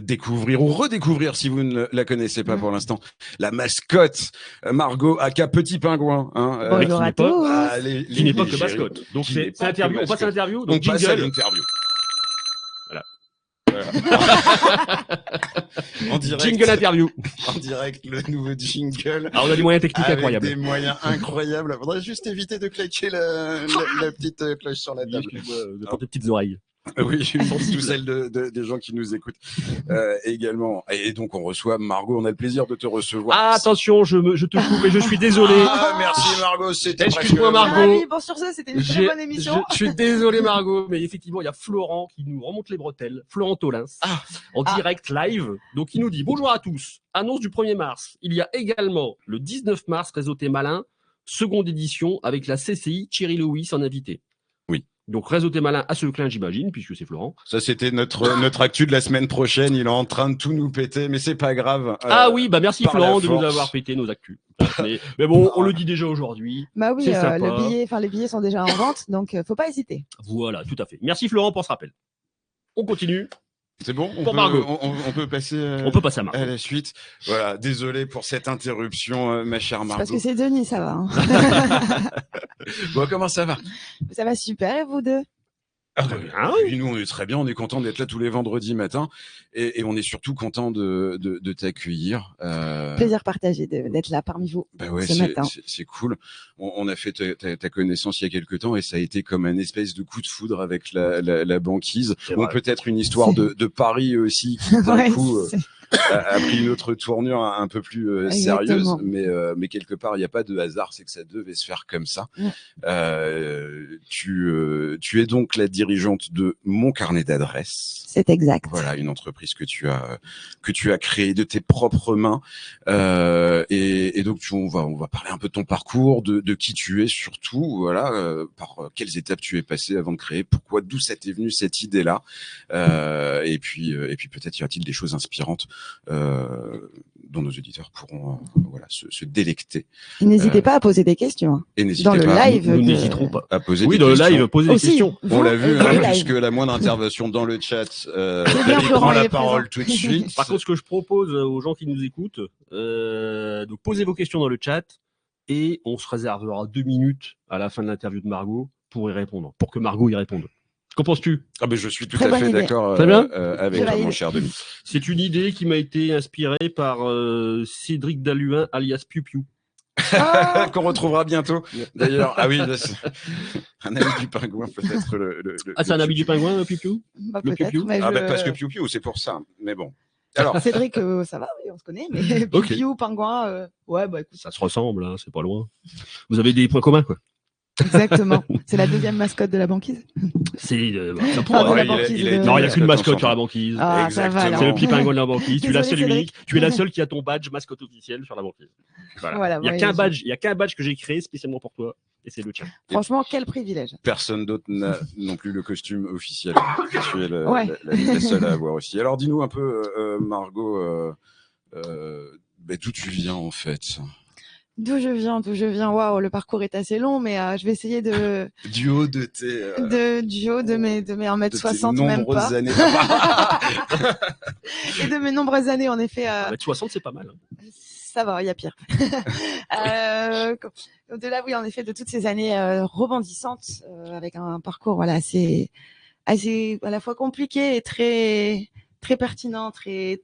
découvrir ou redécouvrir si vous ne la connaissez pas pour l'instant. La mascotte Margot aka Petit Pingouin. Hein, Bonjour à tous. Qui n'est pas que mascotte. Donc c'est l'interview. On passe à l'interview. Donc on passe à jingle. l'interview. Voilà. En direct, Jingle interview. En direct, le nouveau jingle. Alors on a des moyens techniques avec incroyables. des moyens incroyables. Faudrait juste éviter de claquer la petite cloche sur la table. De porter petites oreilles. Oui, surtout celle des gens qui nous écoutent également. Et donc on reçoit Margot, on a le plaisir de te recevoir. Ah, attention, je te coupe et je suis désolé. Ah, merci Margot, c'était Excuse-moi presque- Margot. Ah oui, bon sur ça, c'était une très bonne émission. Je suis désolé Margot, mais effectivement il y a Florent qui nous remonte les bretelles, Florent Tolins, en direct live. Donc il nous dit bonjour à tous. Annonce du 1er mars. Il y a également le 19 mars Réseauté Malin, seconde édition avec la CCI Thierry Lewis en invité. Oui. Donc Réseauté Malin à ce clin j'imagine puisque c'est Florent. Ça c'était notre actu de la semaine prochaine. Il est en train de tout nous péter, mais c'est pas grave. Ah oui, bah merci par Florent la de nous force. avoir pété nos actus. Mais bon, on le dit déjà aujourd'hui. Bah oui, C'est sympa. les billets sont déjà en vente, donc faut pas hésiter. Voilà, tout à fait. Merci Florent pour ce rappel. On continue. C'est bon, Pour Margot. on peut passer On peut passer à Margot. à la suite. Voilà, désolé pour cette interruption, ma chère Margot. Parce que c'est Denis, ça va. Hein. Bon, comment ça va? Ça va super, et vous deux? Très bien. Oui, nous on est très bien, on est content d'être là tous les vendredis matins et on est surtout content de t'accueillir. Plaisir partagé d'être là parmi vous Bah ouais, ce matin. c'est cool. On a fait ta connaissance il y a quelque temps et ça a été comme un espèce de coup de foudre avec la banquise. C'est Bon, vrai. peut-être une histoire de Paris aussi qui d'un Ouais, coup c'est- a pris une autre tournure un peu plus sérieuse, Exactement. mais quelque part il n'y a pas de hasard, c'est que ça devait se faire comme ça. Ouais. Tu es donc la dirigeante de Mon Carnet d'adresses. C'est exact. Voilà, une entreprise que tu as créée de tes propres mains. Et donc on va parler un peu de ton parcours, de qui tu es surtout, voilà, par quelles étapes tu es passé avant de créer, pourquoi, d'où ça t'est venu cette idée-là, et puis peut-être y a-t-il des choses inspirantes dont nos auditeurs pourront voilà se délecter. Et n'hésitez pas à poser des questions. Et n'hésitez Dans le pas live. Nous de- n'hésiterons pas. à poser Oui, des dans le questions. live, posez des Aussi, questions. vous, On l'a vu, dans le hein, live. puisque la moindre intervention dans le chat, C'est bien, il Florent, prend il la est parole présent. tout de suite. Par contre, ce que je propose aux gens qui nous écoutent, donc posez vos questions dans le chat et on se réservera 2 minutes à la fin de l'interview de Margot pour y répondre, pour que Margot y réponde. Qu'en penses-tu? Ah ben je suis tout Très à bonne fait idée. d'accord Très bien. avec Je toi, mon valide. cher Denis. C'est une idée qui m'a été inspirée par Cédric Daluin alias Piu Piu. Ah, Qu'on retrouvera bientôt. D'ailleurs, ah oui, là, c'est un ami du pingouin peut-être le Ah, c'est un le ami du pingouin, Piu Piu? bah, Le peut-être, piou-piou. mais Ah je- ben parce que Piu Piu, c'est pour ça. Mais bon. Alors, Cédric, ça va, oui, on se connaît, mais Ok. Piu, Pingouin, ouais, bah écoute, Ça se ressemble, hein, c'est pas loin. Vous avez des points communs, quoi. exactement. C'est la deuxième mascotte de la banquise. C'est ça Ah, pourrait. de la ouais, banquise, il a de- été- Non, il n'y a qu'une Faites mascotte attention. sur la banquise. Ah, ça va Exactement. alors. C'est le petit pingouin de la banquise. Tu es la Désolée, seule Cédric. unique. Tu es la seule qui a ton badge mascotte officiel sur la banquise. Voilà, il n'y a ouais, qu'un je- badge. Il y a qu'un badge que j'ai créé spécialement pour toi, et c'est le tien. Franchement, quel privilège. personne d'autre n'a non plus le costume officiel. Tu es Ouais. la seule à avoir aussi. Alors, dis-nous un peu, Margot, ben, d'où tu viens en fait. D'où je viens. Waouh, le parcours est assez long, mais je vais essayer Du haut de tes du haut de mes 1m60 même pas. nombreuses années. Et de mes nombreuses années, en effet. Avec 60, c'est pas mal. Hein. Ça va, il y a pire. De là, oui, en effet, de toutes ces années rebondissantes, avec un parcours voilà assez à la fois compliqué et très pertinent, très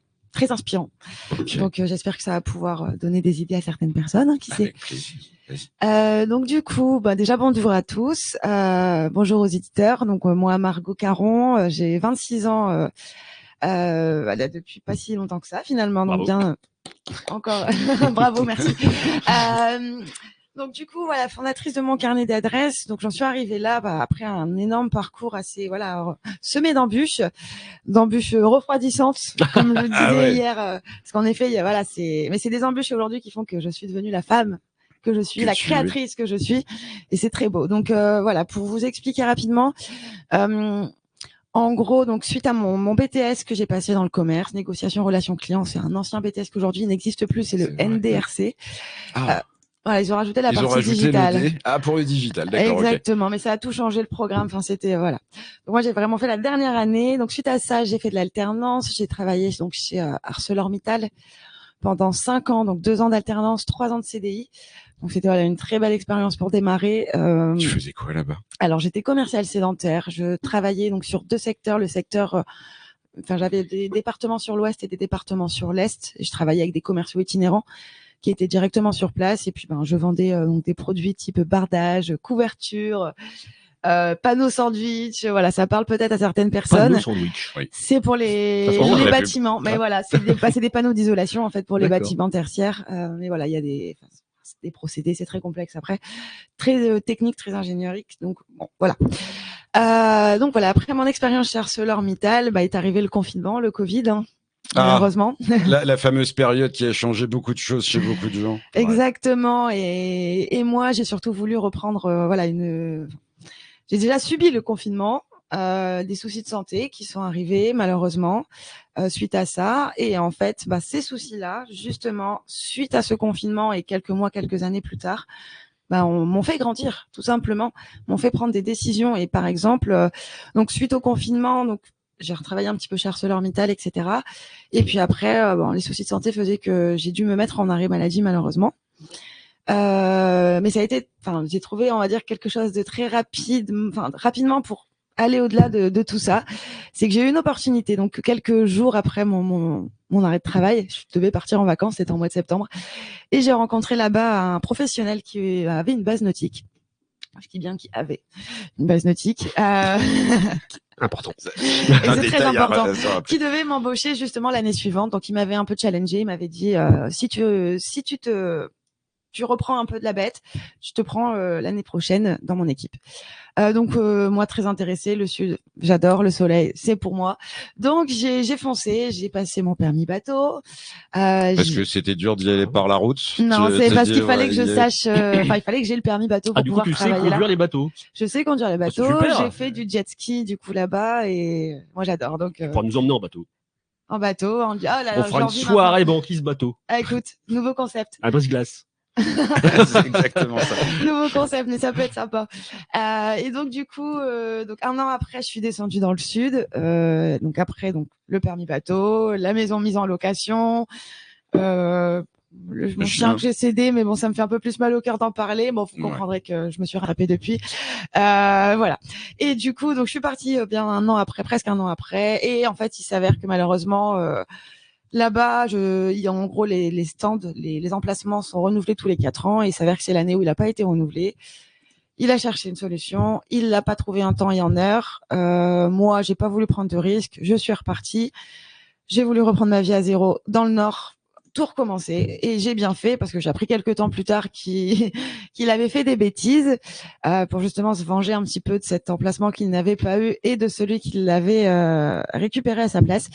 inspirant. Ok. Donc j'espère que ça va pouvoir donner des idées à certaines personnes, hein, qui sait. Avec plaisir. Vas-y. Donc du coup, déjà bonjour à tous, bonjour aux éditeurs. Donc moi Margot Caron, j'ai 26 ans, voilà, depuis pas si longtemps que ça finalement. Donc Bravo. bien encore, bravo, merci. Donc du coup, voilà, fondatrice de Mon Carnet d'adresses. Donc j'en suis arrivée là après un énorme parcours assez semé d'embûches refroidissantes, comme je le disais Ah ouais. hier. Parce qu'en effet, mais c'est des embûches aujourd'hui qui font que je suis devenue la femme que je suis, Que la tu créatrice que je suis, et c'est très beau. Donc voilà, pour vous expliquer rapidement. En gros, donc suite à mon BTS que j'ai passé dans le commerce, négociation relations clients, c'est un ancien BTS qu'aujourd'hui il n'existe plus, c'est le C'est vrai. NDRC. Ah, Voilà, ils ont rajouté la Ils ont partie rajouté digitale. le D. Ah, pour le digital, d'accord. Exactement, mais ça a tout changé le programme. Enfin, c'était voilà. Donc, moi, j'ai vraiment fait la dernière année. Donc suite à ça, j'ai fait de l'alternance. J'ai travaillé donc chez ArcelorMittal pendant 5 ans, donc 2 ans d'alternance, 3 ans de CDI. Donc c'était voilà, une très belle expérience pour démarrer. Tu faisais quoi là-bas? Alors j'étais commercial sédentaire. Je travaillais donc sur 2 secteurs. Le secteur, enfin j'avais des départements sur l'ouest et des départements sur l'est. Et je travaillais avec des commerciaux itinérants qui étaient directement sur place. Et puis je vendais donc des produits type bardage, couverture, panneaux sandwich. Voilà, ça parle peut-être à certaines personnes. Panneaux sandwich. Oui. C'est pour les bâtiments, mais voilà, c'est des panneaux d'isolation en fait pour les bâtiments tertiaires. Mais voilà, il y a des procédés, c'est très complexe après, très technique, très ingénierique. Donc bon, voilà. Donc voilà, après mon expérience chez ArcelorMittal, est arrivé le confinement, le Covid, malheureusement. La fameuse période qui a changé beaucoup de choses chez beaucoup de gens. Exactement. Et moi, j'ai surtout voulu reprendre, j'ai déjà subi le confinement. Des soucis de santé qui sont arrivés malheureusement suite à ça, et en fait ces soucis-là, justement suite à ce confinement et quelques années plus tard, m'ont fait grandir, tout simplement, m'ont fait prendre des décisions. Et par exemple, donc suite au confinement, donc j'ai retravaillé un petit peu chez ArcelorMittal, etc. Et puis après, les soucis de santé faisaient que j'ai dû me mettre en arrêt maladie malheureusement. Mais ça a été, j'ai trouvé, on va dire, quelque chose de très rapidement pour aller au-delà de tout ça. C'est que j'ai eu une opportunité. Donc quelques jours après mon arrêt de travail, je devais partir en vacances, c'était en mois de septembre, et j'ai rencontré là-bas un professionnel qui avait une base nautique. Je dis bien qu'il avait une base nautique. Important. Et c'est très important. Qui devait m'embaucher justement l'année suivante. Donc il m'avait un peu challengé. Il m'avait dit si tu reprends un peu de la bête, je te prends l'année prochaine dans mon équipe. Donc moi très intéressée, le sud, j'adore le soleil, c'est pour moi. Donc j'ai foncé, j'ai passé mon permis bateau. Parce que c'était dur d'y aller par la route. Non, c'est parce qu'il fallait que je sache, il fallait que j'ai le permis bateau pour pouvoir travailler là. Du coup, tu sais conduire les bateaux. Je sais conduire les bateaux. J'ai fait du jet ski du coup là-bas, et moi j'adore. Donc tu pourras nous emmener en bateau. En bateau, on fera une soirée banquise bateau. Écoute, nouveau concept. Un brise-glace. C'est exactement ça. Nouveau concept, mais ça peut être sympa. Et donc du coup, donc 1 an après, je suis descendue dans le sud. Donc après, le permis bateau, la maison mise en location, mon chien que j'ai cédé, mais bon, ça me fait un peu plus mal au cœur d'en parler. Bon, vous comprendrez que je me suis rattrapée depuis. Voilà. Et du coup, donc je suis partie bien 1 an après, presque 1 an après. Et en fait, il s'avère que malheureusement, là-bas, en gros, les stands, les emplacements sont renouvelés tous les 4 ans, et il s'avère que c'est l'année où il n'a pas été renouvelé. Il a cherché une solution, il l'a pas trouvé en temps et en heure. Moi, j'ai pas voulu prendre de risques, je suis repartie. J'ai voulu reprendre ma vie à zéro dans le Nord, tout recommencer, et j'ai bien fait parce que j'ai appris quelques temps plus tard qu'il avait fait des bêtises pour justement se venger un petit peu de cet emplacement qu'il n'avait pas eu et de celui qu'il avait récupéré à sa place.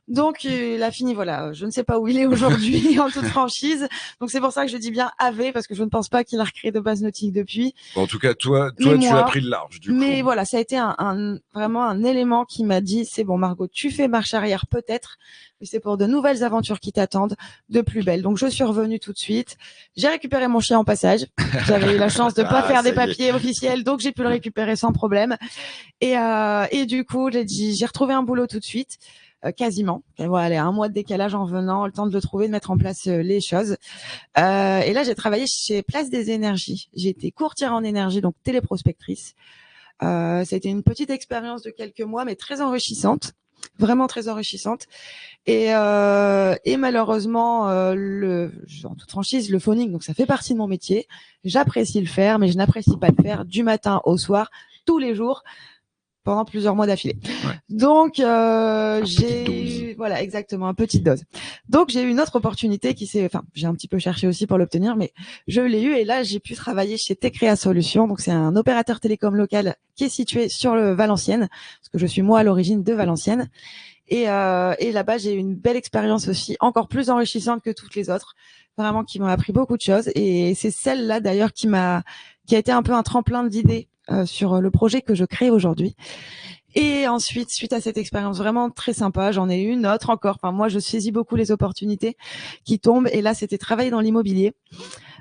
Donc il a fini, voilà, je ne sais pas où il est aujourd'hui en toute franchise. Donc c'est pour ça que je dis bien avait, parce que je ne pense pas qu'il a recréé de base nautique depuis. En tout cas, toi tu as pris le large du coup. Mais voilà, ça a été vraiment un élément qui m'a dit c'est bon Margot, tu fais marche arrière peut-être, mais c'est pour de nouvelles aventures qui t'attendent, de plus belles. Donc je suis revenue tout de suite. J'ai récupéré mon chien en passage. J'avais eu la chance de pas faire des papiers officiels, donc j'ai pu le récupérer sans problème. Et du coup, j'ai retrouvé un boulot tout de suite. Quasiment. Voilà, 1 mois de décalage en venant, le temps de le trouver, de mettre en place les choses. Et là, j'ai travaillé chez Place des Énergies. J'ai été courtière en énergie, donc téléprospectrice. C'était une petite expérience de quelques mois, mais très enrichissante, vraiment très enrichissante. Et malheureusement, en toute franchise, le phoning, donc ça fait partie de mon métier. J'apprécie le faire, mais je n'apprécie pas le faire du matin au soir, tous les jours, pendant plusieurs mois d'affilée. Ouais. Donc voilà, exactement, une petite dose. Donc j'ai eu une autre opportunité j'ai un petit peu cherché aussi pour l'obtenir, mais je l'ai eu, et là j'ai pu travailler chez Tecrea Solutions. Donc c'est un opérateur télécom local qui est situé sur le Valenciennes, parce que je suis moi à l'origine de Valenciennes. Et là-bas j'ai eu une belle expérience aussi, encore plus enrichissante que toutes les autres, vraiment qui m'a appris beaucoup de choses. Et c'est celle-là d'ailleurs qui a été un peu un tremplin d'idées sur le projet que je crée aujourd'hui. Et ensuite, suite à cette expérience vraiment très sympa, j'en ai eu une autre encore. Enfin, moi, je saisis beaucoup les opportunités qui tombent. Et là, c'était travailler dans l'immobilier.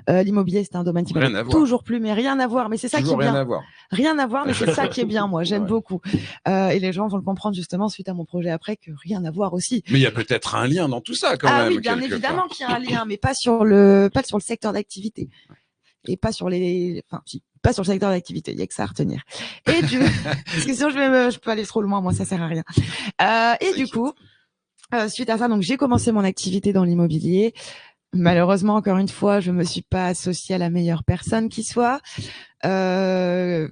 L'immobilier, c'est un domaine qui m'a toujours plu, mais rien à voir. Mais c'est ça qui est bien. Rien à voir, mais c'est ça qui est bien. Moi, j'aime beaucoup. Et les gens vont le comprendre justement suite à mon projet après que rien à voir aussi. Mais il y a peut-être un lien dans tout ça quand même. Oui, bien évidemment qu'il y a un lien, mais pas sur le secteur d'activité. Et pas sur pas sur le secteur d'activité, il y a que ça à retenir. Et parce que sinon je peux aller trop loin, moi ça sert à rien. Et du coup, suite à ça, donc j'ai commencé mon activité dans l'immobilier. Malheureusement, encore une fois, je me suis pas associée à la meilleure personne qui soit. Je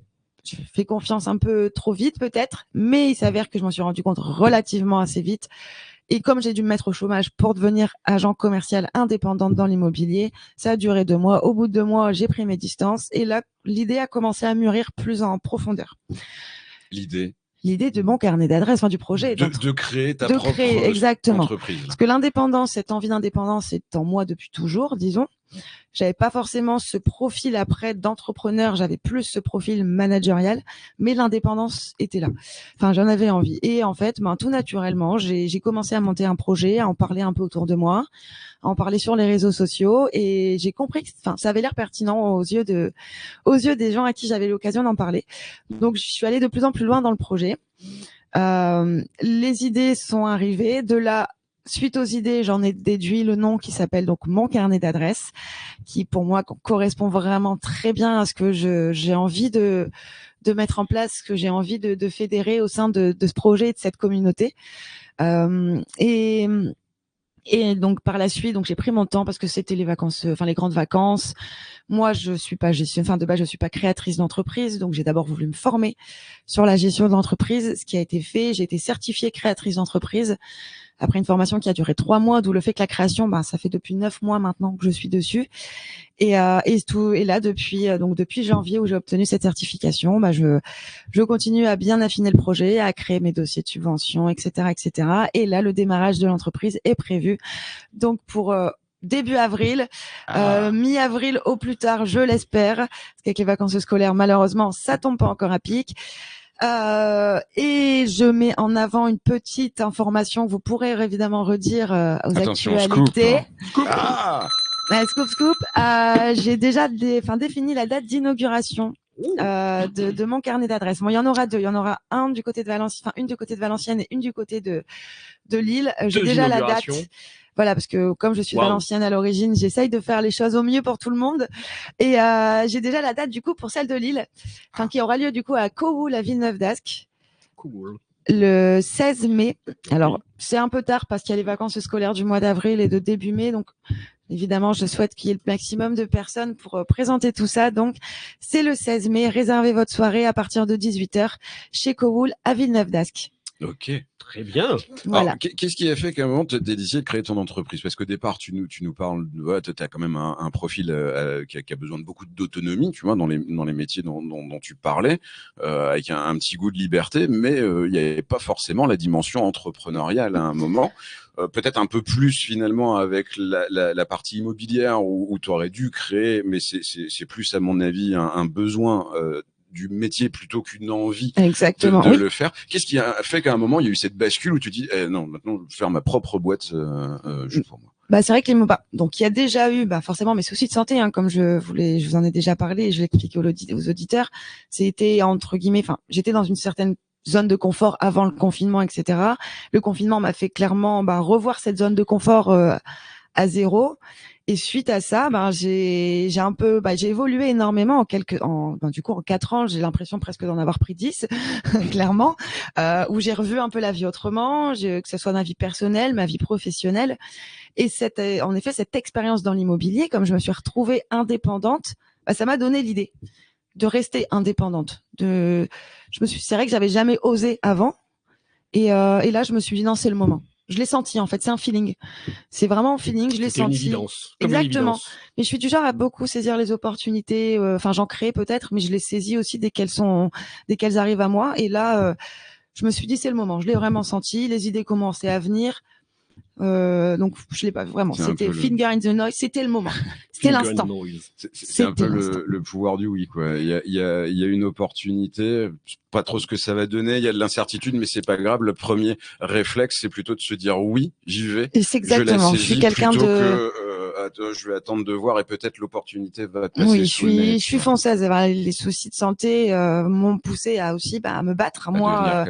fais confiance un peu trop vite peut-être, mais il s'avère que je m'en suis rendu compte relativement assez vite. Et comme j'ai dû me mettre au chômage pour devenir agent commercial indépendante dans l'immobilier, ça a duré 2 mois. Au bout de 2 mois, j'ai pris mes distances et là, l'idée a commencé à mûrir plus en profondeur. L'idée de mon carnet d'adresses, enfin du projet. De créer ta propre exactement. entreprise. Parce que l'indépendance, cette envie d'indépendance est en moi depuis toujours, disons. J'avais pas forcément ce profil après d'entrepreneur, j'avais plus ce profil managérial, mais l'indépendance était là. Enfin, j'en avais envie. Et en fait, tout naturellement, j'ai commencé à monter un projet, à en parler un peu autour de moi, à en parler sur les réseaux sociaux, et j'ai compris que, ça avait l'air pertinent aux yeux des gens à qui j'avais l'occasion d'en parler. Donc, je suis allée de plus en plus loin dans le projet. Les idées sont arrivées. De là, suite aux idées, j'en ai déduit le nom qui s'appelle donc mon carnet d'adresses, qui pour moi correspond vraiment très bien à ce que j'ai envie de mettre en place, ce que j'ai envie de fédérer au sein de ce projet et de cette communauté. Et donc par la suite, donc j'ai pris mon temps parce que c'était les vacances, les grandes vacances. Moi, je suis pas de base, je suis pas créatrice d'entreprise, donc j'ai d'abord voulu me former sur la gestion de l'entreprise, ce qui a été fait. J'ai été certifiée créatrice d'entreprise après une formation qui a duré 3 mois, d'où le fait que la création, ça fait depuis 9 mois maintenant que je suis dessus. Et là, depuis janvier où j'ai obtenu cette certification, je continue à bien affiner le projet, à créer mes dossiers de subvention, etc., etc. Et là, le démarrage de l'entreprise est prévu. Donc pour début avril, mi-avril au plus tard, je l'espère, parce qu'avec les vacances scolaires, malheureusement, ça tombe pas encore à pic. Et je mets en avant une petite information que vous pourrez évidemment redire aux actualités. Scoop. J'ai déjà défini la date d'inauguration de mon carnet d'adresses. Bon, il y en aura 2. Il y en aura un du côté de Valenciennes, une du côté de Valenciennes et une du côté de Lille. J'ai déjà la date. Voilà, parce que comme je suis valencienne à l'origine, j'essaye de faire les choses au mieux pour tout le monde. Et j'ai déjà la date du coup pour celle de Lille, qui aura lieu du coup à Kowoul, à Villeneuve-d'Ascq. Cool. Le 16 mai. Alors, c'est un peu tard parce qu'il y a les vacances scolaires du mois d'avril et de début mai. Donc, évidemment, je souhaite qu'il y ait le maximum de personnes pour présenter tout ça. Donc, c'est le 16 mai. Réservez votre soirée à partir de 18h chez Kowoul à Villeneuve-d'Ascq. Ok. Très bien. Voilà. Alors, qu'est-ce qui a fait qu'à un moment tu as décidé de créer ton entreprise? Parce qu'au départ, tu nous parles, tu as quand même un profil qui a besoin de beaucoup d'autonomie, tu vois, dans les métiers dont tu parlais, avec un petit goût de liberté, mais il n'y avait pas forcément la dimension entrepreneuriale à un moment. Peut-être un peu plus finalement avec la partie immobilière où tu aurais dû créer, mais c'est plus à mon avis un besoin du métier plutôt qu'une envie de le faire. Qu'est-ce qui a fait qu'à un moment il y a eu cette bascule où tu dis non, maintenant je vais faire ma propre boîte juste pour moi? C'est vrai que donc il y a déjà eu forcément mes soucis de santé, comme je vous en ai déjà parlé et je l'explique aux auditeurs. C'était entre guillemets, j'étais dans une certaine zone de confort avant le confinement, etc. Le confinement m'a fait clairement revoir cette zone de confort à zéro. Et suite à ça, j'ai évolué énormément en 4 ans, j'ai l'impression presque d'en avoir pris 10, clairement, où j'ai revu un peu la vie autrement, que ce soit ma vie personnelle, ma vie professionnelle. Et en effet, cette expérience dans l'immobilier, comme je me suis retrouvée indépendante, ça m'a donné l'idée de rester indépendante. C'est vrai que j'avais jamais osé avant. Et là, je me suis dit non, c'est le moment. Je l'ai senti en fait, c'est un feeling. C'est vraiment un feeling, je l'ai senti. Une évidence. Exactement. Mais je suis du genre à beaucoup saisir les opportunités. J'en crée peut-être, mais je les saisis aussi dès qu'elles arrivent à moi. Et là, je me suis dit c'est le moment. Je l'ai vraiment senti. Les idées commençaient à venir. Donc je l'ai pas vraiment. C'était finger in the noise. C'était le moment. C'était l'instant. C'est un peu le pouvoir du oui, quoi. Il y a une opportunité. Pas trop ce que ça va donner. Il y a de l'incertitude, mais c'est pas grave. Le premier réflexe, c'est plutôt de se dire oui, j'y vais. C'est exactement. Je suis quelqu'un de je vais attendre de voir et peut-être l'opportunité va passer. Oui, sous le nez, je suis française. Les soucis de santé m'ont poussé à aussi à me battre, moi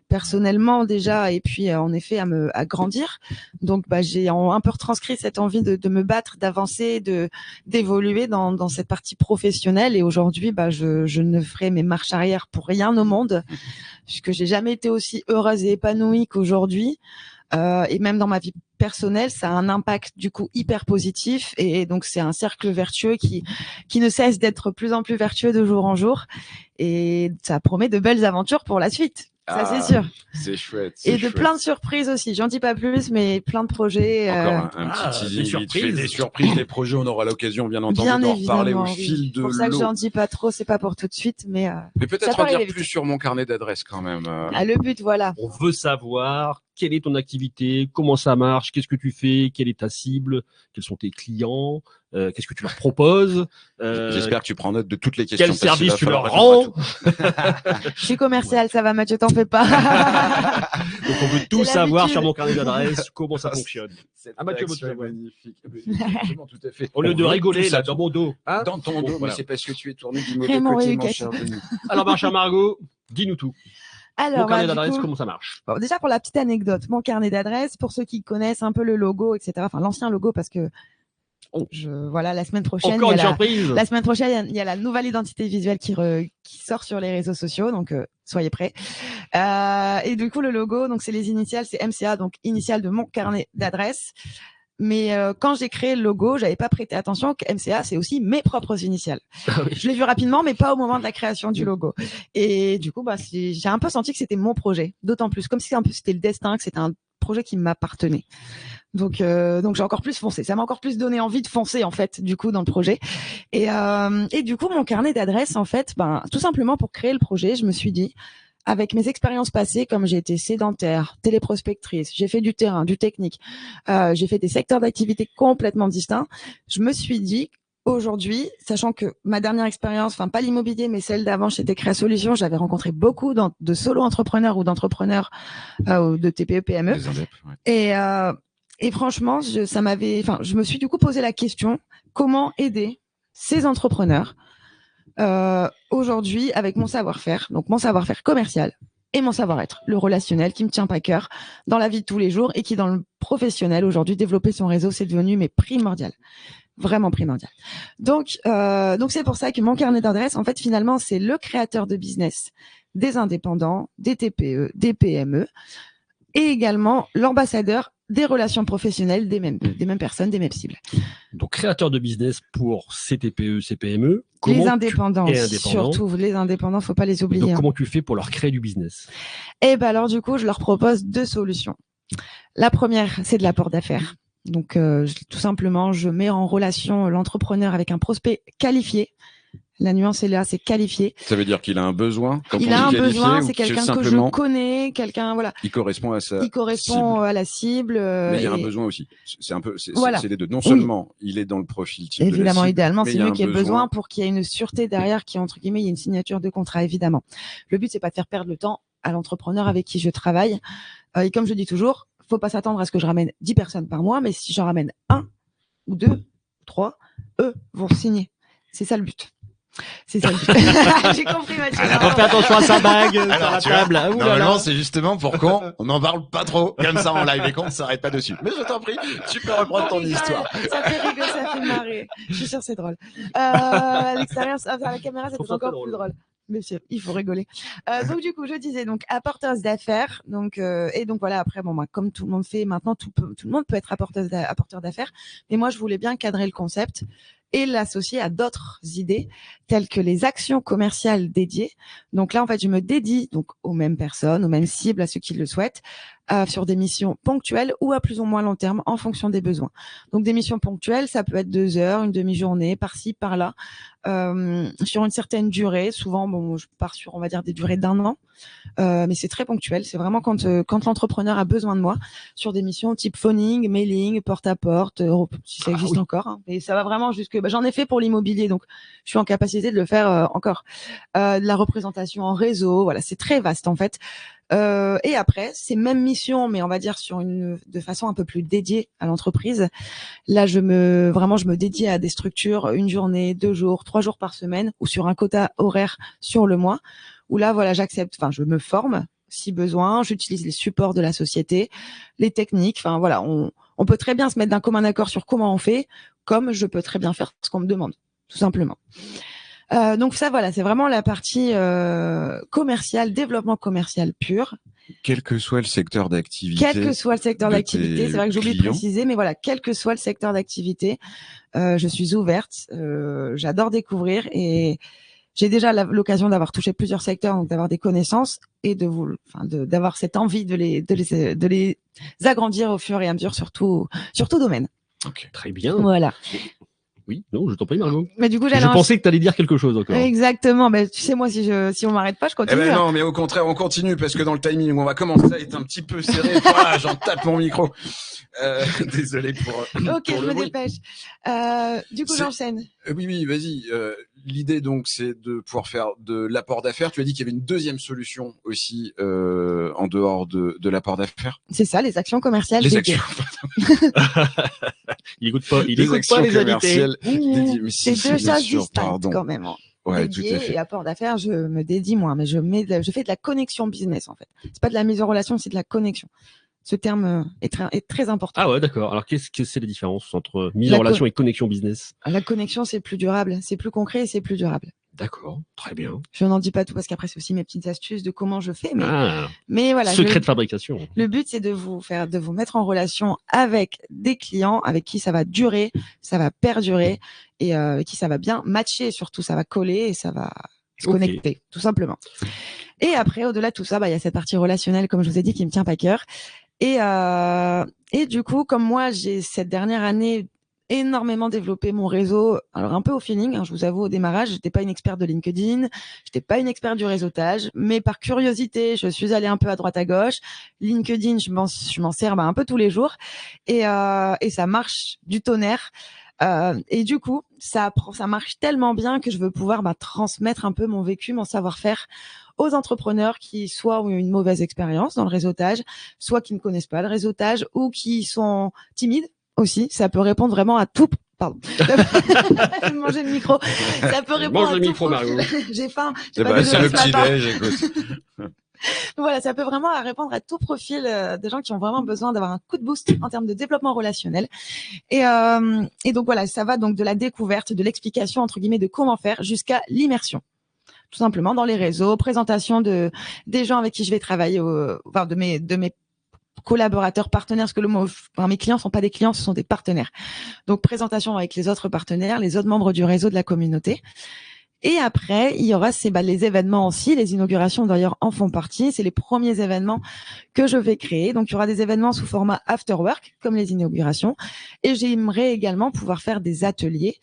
personnellement déjà, et puis en effet à grandir. Donc j'ai un peu retranscrit cette envie de me battre, d'avancer, d'évoluer dans cette partie professionnelle. Et aujourd'hui, je ne ferai mes marches arrière pour rien au monde, puisque j'ai jamais été aussi heureuse et épanouie qu'aujourd'hui. Et même dans ma vie personnelle, ça a un impact du coup hyper positif, et donc c'est un cercle vertueux qui ne cesse d'être plus en plus vertueux de jour en jour, et ça promet de belles aventures pour la suite. Ça, c'est sûr. C'est chouette. Et de plein de surprises aussi. J'en dis pas plus, mais plein de projets. Encore un petit teasing. Des surprises, des projets. On aura l'occasion, bien entendu, d'en reparler au fil de l'eau. C'est pour ça que j'en dis pas trop. C'est pas pour tout de suite, mais peut-être en dire plus sur mon carnet d'adresses quand même. Le but, voilà. On veut savoir quelle est ton activité, comment ça marche, qu'est-ce que tu fais, quelle est ta cible, quels sont tes clients, qu'est-ce que tu leur proposes. J'espère que tu prends note de toutes les questions. Quel service tu leur rends. Je suis commercial, ça va, Mathieu, t'en fais pas. Donc on veut tout savoir sur mon carnet d'adresses, comment ça fonctionne. Mathieu, c'est magnifique. Tout à fait. Au lieu de rigoler là dans mon dos. Hein, dans ton dos, mais c'est parce que tu es tourné du mauvais côté, mon cher Denis. Alors, ma chère Margot, dis-nous tout. Alors, mon carnet d'adresse, comment ça marche? Bon, déjà, pour la petite anecdote, mon carnet d'adresse, pour ceux qui connaissent un peu le logo, etc., enfin l'ancien logo, parce que voilà, la semaine prochaine, encore une surprise. La semaine prochaine, il y a la nouvelle identité visuelle qui sort sur les réseaux sociaux, donc soyez prêts. Et du coup, le logo, donc c'est les initiales, c'est MCA, donc initiale de mon carnet d'adresse. Mais quand j'ai créé le logo, j'avais pas prêté attention que MCA, c'est aussi mes propres initiales. Je l'ai vu rapidement, mais pas au moment de la création du logo. Et du coup, j'ai un peu senti que c'était mon projet, d'autant plus comme si un peu c'était le destin, que c'était un projet qui m'appartenait. Donc j'ai encore plus foncé. Ça m'a encore plus donné envie de foncer en fait, du coup, dans le projet. Et du coup, mon carnet d'adresses, en fait, tout simplement pour créer le projet, je me suis dit, avec mes expériences passées, comme j'ai été sédentaire, téléprospectrice, j'ai fait du terrain, du technique, j'ai fait des secteurs d'activité complètement distincts, je me suis dit, aujourd'hui, sachant que ma dernière expérience, enfin pas l'immobilier, mais celle d'avant chez Créa Solutions, j'avais rencontré beaucoup de solo-entrepreneurs ou d'entrepreneurs ou de TPE, PME. Et franchement, je me suis du coup posé la question, comment aider ces entrepreneurs aujourd'hui avec mon savoir-faire, donc mon savoir-faire commercial et mon savoir-être, le relationnel qui me tient à cœur dans la vie de tous les jours et qui dans le professionnel aujourd'hui, développer son réseau, c'est devenu primordial. Vraiment primordial. Donc c'est pour ça que mon carnet d'adresses, en fait, finalement, c'est le créateur de business des indépendants, des TPE, des PME et également l'ambassadeur des relations professionnelles des mêmes personnes, des mêmes cibles. Donc, créateur de business pour ces TPE, ces PME. Les indépendants, surtout les indépendants, faut pas les oublier. Donc, comment tu fais pour leur créer du business? Alors, du coup, je leur propose 2 solutions. La première, c'est de l'apport d'affaires. Donc, tout simplement, je mets en relation l'entrepreneur avec un prospect qualifié. La nuance est là, c'est qualifié. Ça veut dire qu'il a un besoin. Quand il a un besoin, c'est quelqu'un que je connais, quelqu'un voilà. Il correspond à sa. Il correspond à la cible. Mais il y a un besoin aussi. C'est un peu, c'est les deux. Non seulement il est dans le profil type. Évidemment, de la cible, idéalement, c'est mieux qu'il y ait besoin pour qu'il y ait une sûreté derrière, qui entre guillemets, il y ait une signature de contrat, évidemment. Le but, c'est pas de faire perdre le temps à l'entrepreneur avec qui je travaille. Et comme je dis toujours, faut pas s'attendre à ce que je ramène 10 personnes par mois, mais si j'en ramène 1 ou 2, 3, eux vont signer. C'est ça le but. C'est ça. J'ai compris, Mathieu. On fait attention à sa bague sur la table. Normalement, c'est justement pour qu'on n'en parle pas trop. Comme ça, en live et qu'on ne s'arrête pas dessus. Mais je t'en prie, tu peux reprendre ton histoire. Ça fait rigoler, ça fait marrer. Je suis sûre, c'est drôle. À l'extérieur, à la caméra, c'est encore plus drôle. Mais il faut rigoler. Donc du coup, je disais donc apporteuse d'affaires. Donc et donc voilà. Après, comme tout le monde fait maintenant, tout le monde peut être apporteur d'affaires. Mais moi, je voulais bien cadrer le concept et l'associer à d'autres idées telles que les actions commerciales dédiées. Donc là, en fait, je me dédie donc aux mêmes personnes, aux mêmes cibles, à ceux qui le souhaitent, sur des missions ponctuelles ou à plus ou moins long terme en fonction des besoins. Donc des missions ponctuelles, ça peut être 2 heures, une demi-journée, par-ci, par-là, sur une certaine durée. Souvent, je pars sur, on va dire, des durées d'1 an, mais c'est très ponctuel. C'est vraiment quand l'entrepreneur a besoin de moi sur des missions type phoning, mailing, porte-à-porte, si ça existe encore. Hein. Et ça va vraiment jusque. J'en ai fait pour l'immobilier, donc je suis en capacité de le faire encore. De la représentation en réseau, voilà, c'est très vaste en fait. Et après, ces mêmes missions, mais on va dire de façon un peu plus dédiée à l'entreprise. Là, je me dédie à des structures 1 journée, 2 jours, 3 jours par semaine, ou sur un quota horaire sur le mois. Où là, voilà, je me forme si besoin, j'utilise les supports de la société, les techniques. Enfin voilà, on peut très bien se mettre d'un commun accord sur comment on fait, comme je peux très bien faire ce qu'on me demande, tout simplement. Donc ça, voilà, c'est vraiment la partie commerciale, développement commercial pur. Quel que soit le secteur d'activité. Quel que soit le secteur d'activité, c'est vrai que j'oublie de préciser, mais voilà, quel que soit le secteur d'activité, je suis ouverte. J'adore découvrir et j'ai déjà l'occasion d'avoir touché plusieurs secteurs, donc d'avoir des connaissances et d'avoir cette envie de les agrandir au fur et à mesure sur tout domaine. Ok, très bien. Voilà. Oui, non, je t'en prie, Margot. Mais du coup, je pensais que tu allais dire quelque chose encore. Exactement. Mais tu sais, moi, si on m'arrête pas, je continue. Eh ben non, mais au contraire, on continue parce que dans le timing, on va commencer à être un petit peu serré. Voilà, j'en tape mon micro. Désolé pour. Ok, pour je me dépêche. Du coup, j'enchaîne. Oui, vas-y. L'idée donc, c'est de pouvoir faire de l'apport d'affaires. Tu as dit qu'il y avait une deuxième solution aussi en dehors de l'apport d'affaires. C'est ça, les actions commerciales. Les actions. Il écoute pas les invités. C'est deux choses distinctes quand même. Ouais, tout à fait. Et apport d'affaires, je me dédie moi, mais je fais de la connexion business en fait. C'est pas de la mise en relation, c'est de la connexion. Ce terme est très important. Ah ouais, d'accord. Alors, qu'est-ce que c'est la différence entre mise en relation et connexion business? La connexion, c'est plus durable, c'est plus concret et c'est plus durable. D'accord, très bien. Je n'en dis pas tout parce qu'après, c'est aussi mes petites astuces de comment je fais. Mais voilà. Secret de fabrication. Le but, c'est de vous mettre en relation avec des clients avec qui ça va durer, ça va perdurer et qui ça va bien matcher. Surtout, ça va coller et ça va se connecter, tout simplement. Et après, au-delà de tout ça, il y a cette partie relationnelle, comme je vous ai dit, qui me tient à cœur. Et du coup, comme moi, j'ai cette dernière année énormément développé mon réseau. Alors un peu au feeling, je vous avoue, au démarrage, j'étais pas une experte de LinkedIn, j'étais pas une experte du réseautage, mais par curiosité, je suis allée un peu à droite à gauche. LinkedIn, je m'en sers un peu tous les jours et ça marche du tonnerre. Et du coup, ça marche tellement bien que je veux pouvoir transmettre un peu mon vécu, mon savoir-faire aux entrepreneurs qui soit ont eu une mauvaise expérience dans le réseautage, soit qui ne connaissent pas le réseautage ou qui sont timides aussi. Ça peut répondre vraiment à tout. Pardon. Je vais manger le micro. Ça peut répondre à tout. J'ai faim. C'est le petit déj, écoute. Voilà, ça peut vraiment répondre à tout profil des gens qui ont vraiment besoin d'avoir un coup de boost en termes de développement relationnel. Et donc voilà, ça va donc de la découverte, de l'explication entre guillemets de comment faire jusqu'à l'immersion. Tout simplement dans les réseaux, présentation des gens avec qui je vais travailler, de mes collaborateurs, partenaires, parce que mes clients sont pas des clients, ce sont des partenaires. Donc présentation avec les autres partenaires, les autres membres du réseau de la communauté. Et après, il y aura les événements aussi. Les inaugurations d'ailleurs en font partie. C'est les premiers événements que je vais créer. Donc il y aura des événements sous format after work, comme les inaugurations. Et j'aimerais également pouvoir faire des ateliers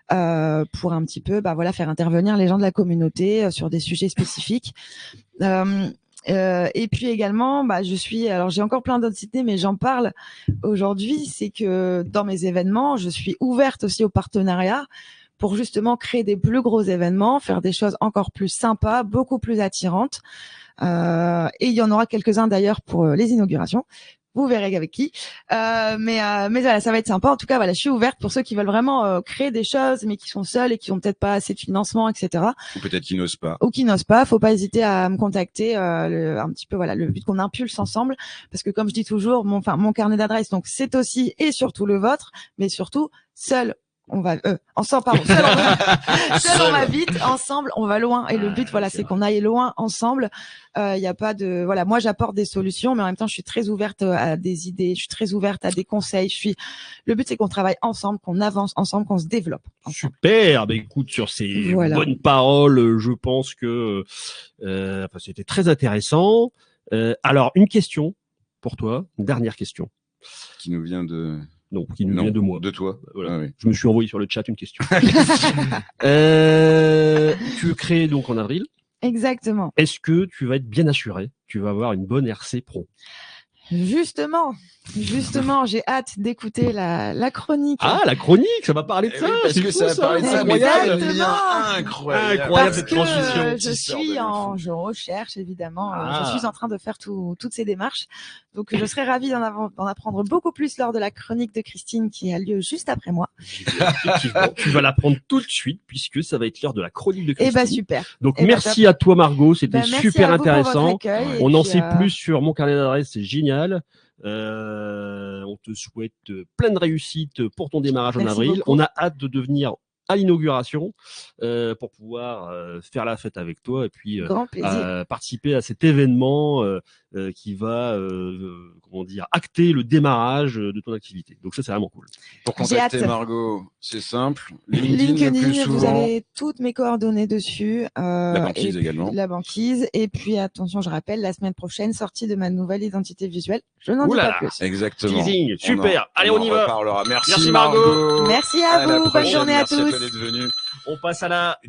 pour un petit peu, faire intervenir les gens de la communauté sur des sujets spécifiques. Et puis également, j'ai encore plein d'autres idées, mais j'en parle aujourd'hui. C'est que dans mes événements, je suis ouverte aussi au partenariat pour justement créer des plus gros événements, faire des choses encore plus sympas, beaucoup plus attirantes. Et il y en aura quelques-uns d'ailleurs pour les inaugurations. Vous verrez avec qui. Mais voilà, ça va être sympa. En tout cas, voilà, je suis ouverte pour ceux qui veulent vraiment créer des choses, mais qui sont seuls et qui ont peut-être pas assez de financement, etc. Ou peut-être qui n'osent pas. Ou qui n'osent pas. Faut pas hésiter à me contacter. Un petit peu, voilà, le but qu'on impulse ensemble, parce que comme je dis toujours, mon carnet d'adresses, donc c'est aussi et surtout le vôtre, mais surtout seul. On va ensemble, pardon. Seul on va vite, ensemble on va loin. Et le but, c'est qu'on aille loin ensemble. Il y a pas de, voilà, moi j'apporte des solutions, mais en même temps je suis très ouverte à des idées, je suis très ouverte à des conseils. Le but c'est qu'on travaille ensemble, qu'on avance ensemble, qu'on se développe ensemble. Super. Écoute, sur ces bonnes paroles, je pense que c'était très intéressant. Alors une question pour toi, une dernière question. Qui nous vient de. Non, qui nous vient de moi. De toi. Voilà. Ah, oui. Je me suis envoyé sur le chat une question. Tu veux créer donc en avril. Exactement. Est-ce que tu vas être bien assuré? Tu vas avoir une bonne RC Pro? Justement, j'ai hâte d'écouter la chronique. Ah, la chronique, ça va parler de ça. Parce que ça va parler de ça, mais Incroyable. c'est un lien incroyable. Incroyable Parce cette que transition. je recherche évidemment, Ah. je suis en train de faire toutes ces démarches. Donc je serais ravie d'en apprendre beaucoup plus lors de la chronique de Christine qui a lieu juste après moi. Effectivement, tu vas l'apprendre tout de suite puisque ça va être l'heure de la chronique de Et Christine. super. Donc Eh ben, merci à toi Margot, c'était merci super à vous pour votre intéressant. accueil, et On en puis, sait plus sur mon carnet d'adresse, c'est génial. On te souhaite plein de réussite pour ton démarrage en Merci avril. beaucoup. On a hâte de devenir à l'inauguration pour pouvoir faire la fête avec toi et puis Grand plaisir. participer à cet événement qui va comment dire acter le démarrage de ton activité. Donc ça c'est vraiment cool. Pour J'ai contacter hâte. Margot, c'est simple. LinkedIn, le plus LinkedIn, vous souvent. avez toutes mes coordonnées dessus. La banquise et également. La banquise. Et puis, attention, je rappelle, la semaine prochaine, sortie de ma nouvelle identité visuelle. Je n'en dis Ouh là pas là. plus. Exactement. Teasing, super. Allez, on y va. Reparlera. Merci Merci, Margot. Margot. Merci à la vous. Bonne prochaine. journée à Merci tous. toi d'être venu. On passe à la